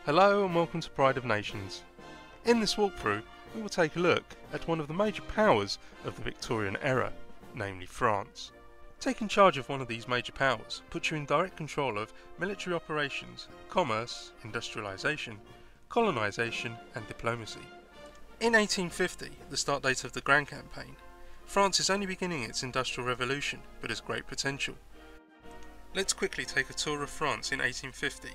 Hello and welcome to Pride of Nations. In this walkthrough we will take a look at one of the major powers of the Victorian era, namely France. Taking charge of one of these major powers puts you in direct control of military operations, commerce, industrialisation, colonisation and diplomacy. In 1850, the start date of the Grand Campaign, France is only beginning its industrial revolution but has great potential. Let's quickly take a tour of France in 1850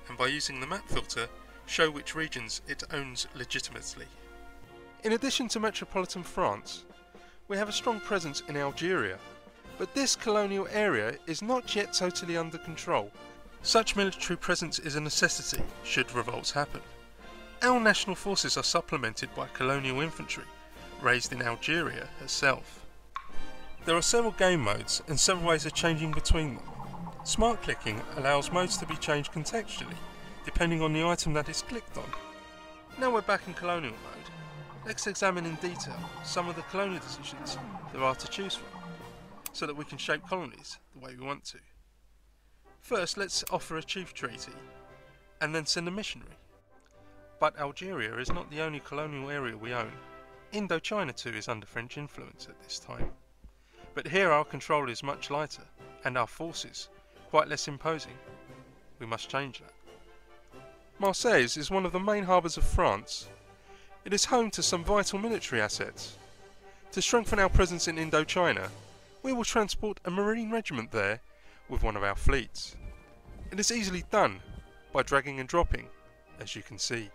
and by using the map filter show which regions it owns legitimately. In addition to metropolitan France, we have a strong presence in Algeria, but this colonial area is not yet totally under control. Such military presence is a necessity should revolts happen. Our national forces are supplemented by colonial infantry, raised in Algeria herself. There are several game modes and several ways of changing between them. Smart clicking allows modes to be changed contextually, depending on the item that is clicked on. Now we're back in colonial mode, let's examine in detail some of the colonial decisions there are to choose from, so that we can shape colonies the way we want to. First, let's offer a chief treaty, and then send a missionary. But Algeria is not the only colonial area we own. Indochina too is under French influence at this time. But here our control is much lighter, and our forces quite less imposing. We must change that. Marseille is one of the main harbours of France. It is home to some vital military assets. To strengthen our presence in Indochina, we will transport a marine regiment there with one of our fleets. It is easily done by dragging and dropping, as you can see.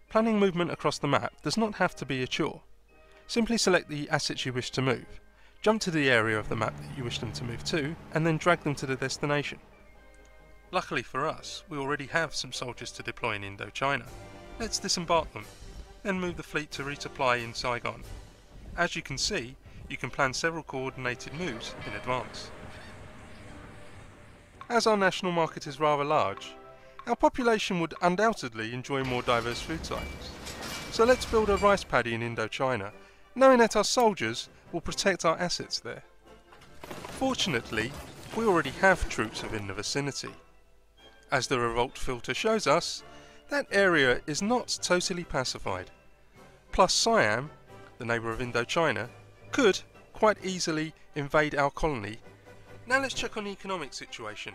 Planning movement across the map does not have to be a chore. Simply select the assets you wish to move, jump to the area of the map that you wish them to move to, and then drag them to the destination. Luckily for us, we already have some soldiers to deploy in Indochina. Let's disembark them, then move the fleet to resupply in Saigon. As you can see, you can plan several coordinated moves in advance. As our national market is rather large, our population would undoubtedly enjoy more diverse food types. So let's build a rice paddy in Indochina, knowing that our soldiers will protect our assets there. Fortunately, we already have troops within the vicinity. As the revolt filter shows us, that area is not totally pacified. Plus Siam, the neighbour of Indochina, could quite easily invade our colony. Now let's check on the economic situation.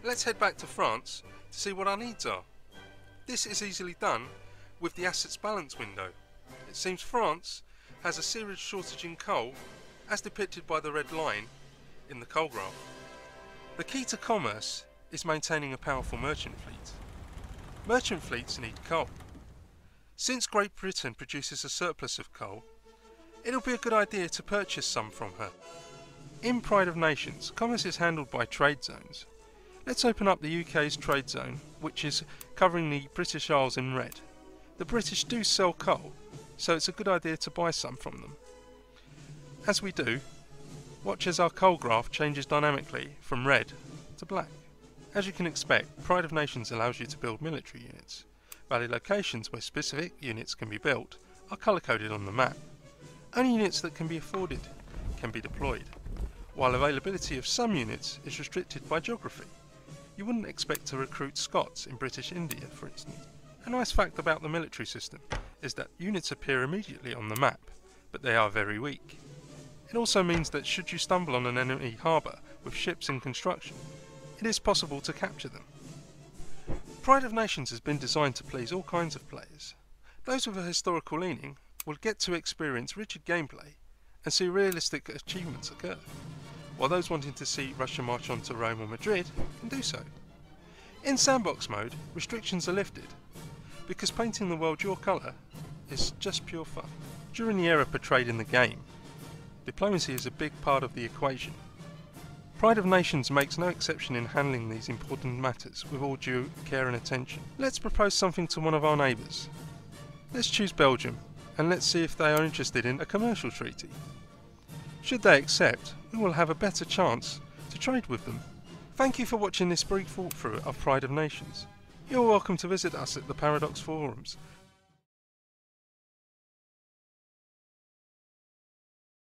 Let's head back to France to see what our needs are. This is easily done with the assets balance window. It seems France has a serious shortage in coal, as depicted by the red line in the coal graph. The key to commerce is maintaining a powerful merchant fleet. Merchant fleets need coal. Since Great Britain produces a surplus of coal, it'll be a good idea to purchase some from her. In Pride of Nations, commerce is handled by trade zones. Let's open up the UK's trade zone, which is covering the British Isles in red. The British do sell coal, so it's a good idea to buy some from them. As we do, watch as our coal graph changes dynamically from red to black. As you can expect, Pride of Nations allows you to build military units. Valid locations where specific units can be built are colour-coded on the map. Only units that can be afforded can be deployed, while availability of some units is restricted by geography. You wouldn't expect to recruit Scots in British India, for instance. A nice fact about the military system is that units appear immediately on the map, but they are very weak. It also means that should you stumble on an enemy harbour with ships in construction, it is possible to capture them. Pride of Nations has been designed to please all kinds of players. Those with a historical leaning will get to experience rigid gameplay and see realistic achievements occur, while those wanting to see Russia march on to Rome or Madrid can do so. In sandbox mode, restrictions are lifted, because painting the world your colour is just pure fun. During the era portrayed in the game, diplomacy is a big part of the equation. Pride of Nations makes no exception in handling these important matters with all due care and attention. Let's propose something to one of our neighbours. Let's choose Belgium, and let's see if they are interested in a commercial treaty. Should they accept, we will have a better chance to trade with them. Thank you for watching this brief walkthrough of Pride of Nations. You're welcome to visit us at the Paradox forums